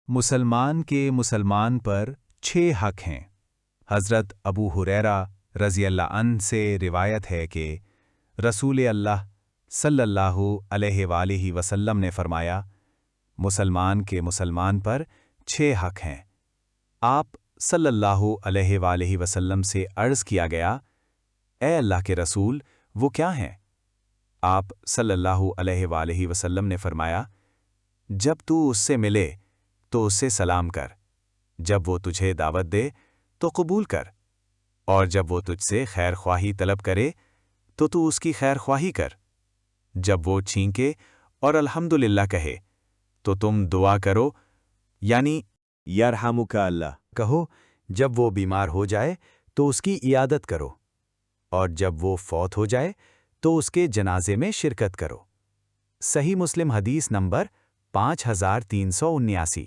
مسلمان کے مسلمان پر 6 حق ہیں۔ حضرت ابو ہریرہ رضی اللہ عنہ سے روایت ہے کہ رسول اللہ صلی اللہ علیہ وآلہ وسلم نے فرمایا، مسلمان کے مسلمان پر 6 حق ہیں۔ آپ صلی اللہ علیہ وآلہ وسلم سے عرض کیا گیا، اے اللہ کے رسول، وہ کیا ہیں؟ آپ صلی اللہ علیہ وآلہ وسلم نے فرمایا، جب تو اس سے ملے تو اس سے سلام کر، جب وہ تجھے دعوت دے تو قبول کر، اور جب وہ تجھ سے خیر خواہی طلب کرے تو اس کی خیر خواہی کر، جب وہ چھینکے اور الحمدللہ کہے تو تم دعا کرو، یعنی یرحمک اللہ کہو، جب وہ بیمار ہو جائے تو اس کی عیادت کرو، اور جب وہ فوت ہو جائے تو اس کے جنازے میں شرکت کرو۔ صحیح مسلم حدیث نمبر 5379۔